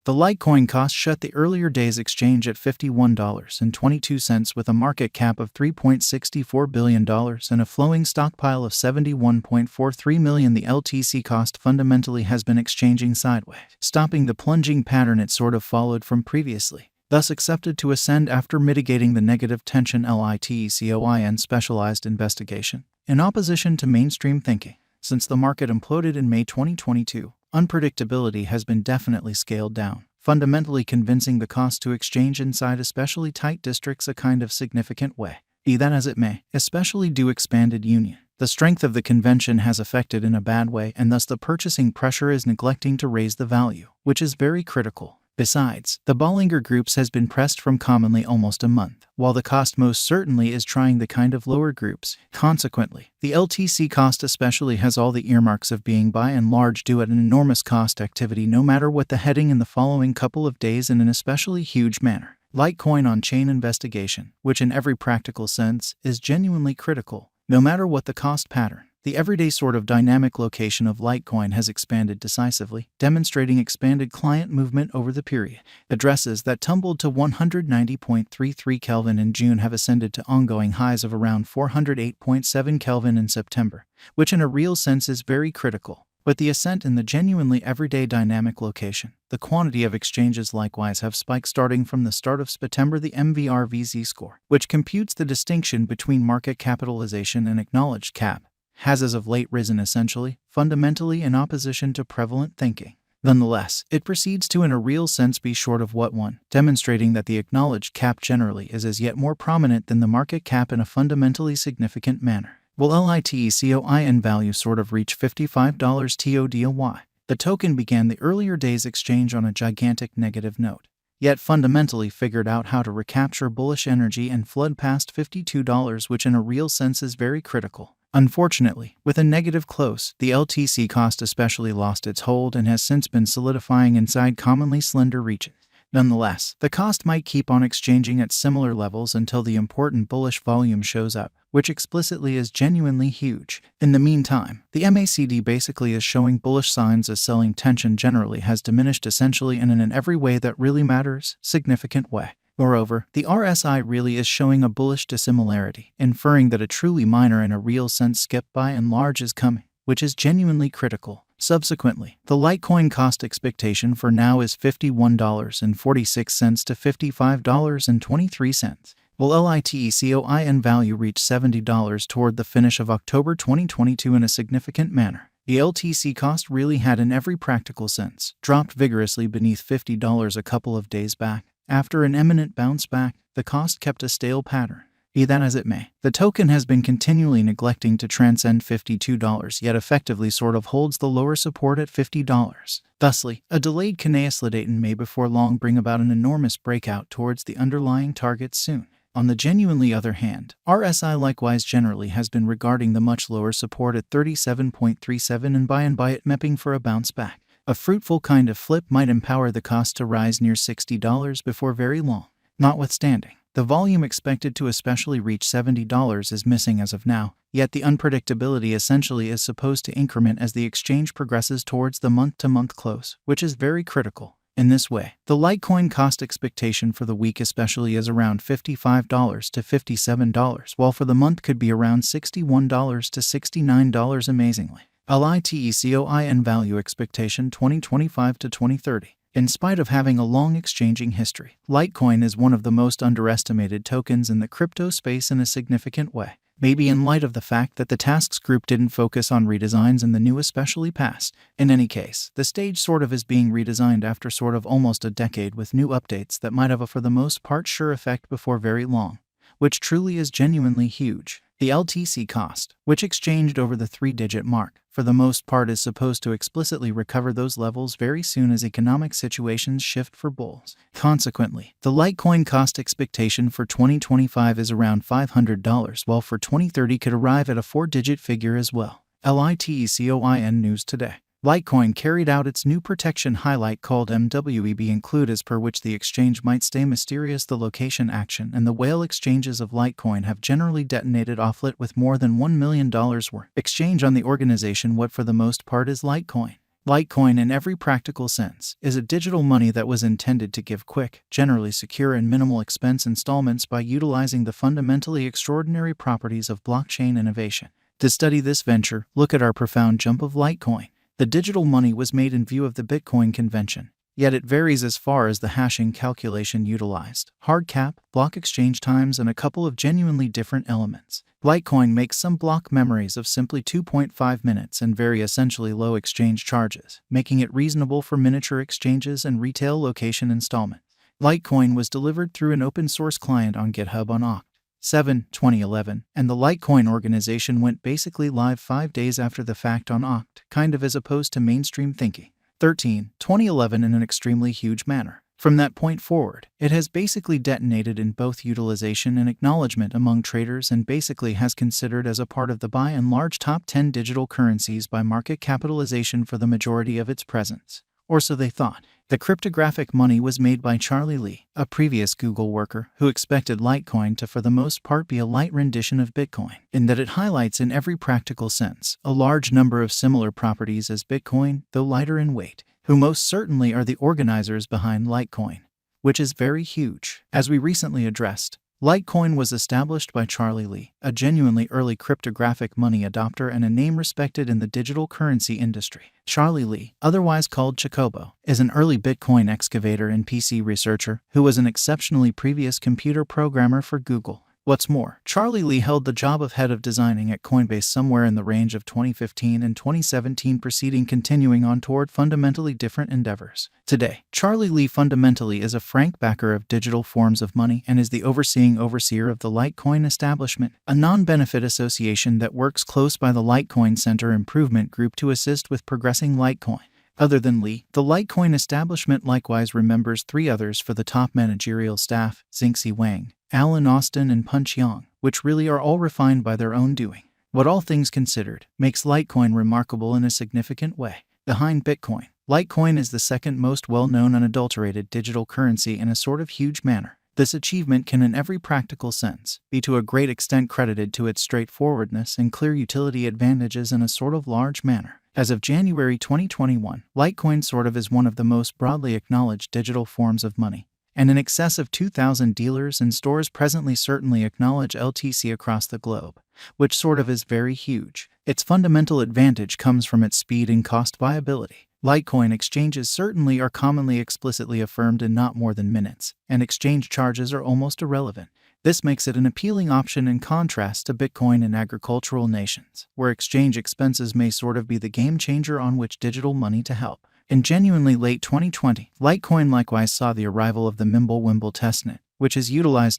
The Litecoin cost shut the earlier day's exchange at $51.22 with a market cap of $3.64 billion and a flowing stockpile of 71.43 million. The LTC cost fundamentally has been exchanging sideways, stopping the plunging pattern it sort of followed from previously, thus accepted to ascend after mitigating the negative tension. Litecoin specialized investigation. In opposition to mainstream thinking, since the market imploded in May 2022, unpredictability has been definitely scaled down, fundamentally convincing the cost to exchange inside especially tight districts a kind of significant way. Be that as it may, especially due expanded union, the strength of the convention has affected in a bad way, and thus the purchasing pressure is neglecting to raise the value, which is very critical. Besides, the Bollinger Groups has been pressed from commonly almost a month, while the cost most certainly is trying the kind of lower groups. Consequently, the LTC cost especially has all the earmarks of being by and large due at an enormous cost activity no matter what the heading in the following couple of days in an especially huge manner. Litecoin on-chain investigation, which in every practical sense is genuinely critical, no matter what the cost pattern. The everyday sort of dynamic location of Litecoin has expanded decisively, demonstrating expanded client movement over the period. Addresses that tumbled to 190.33 Kelvin in June have ascended to ongoing highs of around 408.7 Kelvin in September, which in a real sense is very critical. But the ascent in the genuinely everyday dynamic location, the quantity of exchanges likewise have spiked starting from the start of September. The MVRVZ score, which computes the distinction between market capitalization and acknowledged cap, has as of late risen essentially, fundamentally in opposition to prevalent thinking. Nonetheless, it proceeds to in a real sense be short of what one, demonstrating that the acknowledged cap generally is as yet more prominent than the market cap in a fundamentally significant manner. Will Litecoin value sort of reach $55 TODY? The token began the earlier day's exchange on a gigantic negative note, yet fundamentally figured out how to recapture bullish energy and flood past $52, which in a real sense is very critical. Unfortunately, with a negative close, the LTC cost especially lost its hold and has since been solidifying inside commonly slender regions. Nonetheless, the cost might keep on exchanging at similar levels until the important bullish volume shows up, which explicitly is genuinely huge. In the meantime, the MACD basically is showing bullish signs as selling tension generally has diminished essentially and in an every way that really matters, significant way. Moreover, the RSI really is showing a bullish dissimilarity, inferring that a truly minor in a real sense skip by and large is coming, which is genuinely critical. Subsequently, the Litecoin cost expectation for now is $51.46 to $55.23. Will Litecoin value reach $70 toward the finish of October 2022 in a significant manner? The LTC cost really had in every practical sense dropped vigorously beneath $50 a couple of days back. After an eminent bounce back, the cost kept a stale pattern. Be that as it may, the token has been continually neglecting to transcend $52, yet effectively sort of holds the lower support at $50. Thusly, a delayed consolidation may before long bring about an enormous breakout towards the underlying target soon. On the genuinely other hand, RSI likewise generally has been regarding the much lower support at 37.37 and by it mapping for a bounce back. A fruitful kind of flip might empower the cost to rise near $60 before very long. Notwithstanding, the volume expected to especially reach $70 is missing as of now, yet the unpredictability essentially is supposed to increment as the exchange progresses towards the month-to-month close, which is very critical. In this way, the Litecoin cost expectation for the week especially is around $55 to $57, while for the month could be around $61 to $69 amazingly. Litecoin value expectation 2025 to 2030. In spite of having a long exchanging history, Litecoin is one of the most underestimated tokens in the crypto space in a significant way. Maybe in light of the fact that the tasks group didn't focus on redesigns in the new especially past. In any case, the stage sort of is being redesigned after sort of almost a decade with new updates that might have a for the most part sure effect before very long, which truly is genuinely huge. The LTC cost, which exchanged over the 3-digit mark, for the most part is supposed to explicitly recover those levels very soon as economic situations shift for bulls. Consequently, the Litecoin cost expectation for 2025 is around $500, while for 2030 could arrive at a 4-digit figure as well. Litecoin news today. Litecoin carried out its new protection highlight called MWEB include as per which the exchange might stay mysterious. The location action and the whale exchanges of Litecoin have generally detonated offlet with more than $1 million worth exchange on the organization. What for the most part is Litecoin. Litecoin, in every practical sense, is a digital money that was intended to give quick, generally secure and minimal expense installments by utilizing the fundamentally extraordinary properties of blockchain innovation. To study this venture, look at our profound jump of Litecoin. The digital money was made in view of the Bitcoin convention, yet it varies as far as the hashing calculation utilized, hard cap, block exchange times, and a couple of genuinely different elements. Litecoin makes some block memories of simply 2.5 minutes and very essentially low exchange charges, making it reasonable for miniature exchanges and retail location installments. Litecoin was delivered through an open-source client on GitHub on Oct. 7, 2011, and the Litecoin organization went basically live 5 days after the fact on Oct, kind of as opposed to mainstream thinking. 13, 2011 in an extremely huge manner. From that point forward, it has basically detonated in both utilization and acknowledgement among traders and basically has considered as a part of the by and large top 10 digital currencies by market capitalization for the majority of its presence. Or so they thought. The cryptographic money was made by Charlie Lee, a previous Google worker who expected Litecoin to for the most part be a light rendition of Bitcoin, in that it highlights in every practical sense a large number of similar properties as Bitcoin, though lighter in weight, who most certainly are the organizers behind Litecoin, which is very huge. As we recently addressed, Litecoin was established by Charlie Lee, a genuinely early cryptographic money adopter and a name respected in the digital currency industry. Charlie Lee, otherwise called Chocobo, is an early Bitcoin excavator and PC researcher who was an exceptionally previous computer programmer for Google. What's more, Charlie Lee held the job of head of designing at Coinbase somewhere in the range of 2015 and 2017, continuing on toward fundamentally different endeavors. Today, Charlie Lee fundamentally is a frank backer of digital forms of money and is the overseer of the Litecoin establishment, a non-benefit association that works close by the Litecoin Center Improvement Group to assist with progressing Litecoin. Other than Lee, the Litecoin establishment likewise remembers 3 others for the top managerial staff: Xingxi Wang, Alan Austin, and Punch Yang, which really are all refined by their own doing. What, all things considered, makes Litecoin remarkable in a significant way. Behind Bitcoin, Litecoin is the second most well-known unadulterated digital currency in a sort of huge manner. This achievement can, in every practical sense, be to a great extent credited to its straightforwardness and clear utility advantages in a sort of large manner. As of January 2021, Litecoin sort of is one of the most broadly acknowledged digital forms of money, and in excess of 2,000 dealers and stores presently certainly acknowledge LTC across the globe, which sort of is very huge. Its fundamental advantage comes from its speed and cost viability. Litecoin exchanges certainly are commonly explicitly affirmed in not more than minutes, and exchange charges are almost irrelevant. This makes it an appealing option in contrast to Bitcoin in agricultural nations, where exchange expenses may sort of be the game changer on which digital money to help. In genuinely late 2020, Litecoin likewise saw the arrival of the Mimblewimble testnet, which is utilized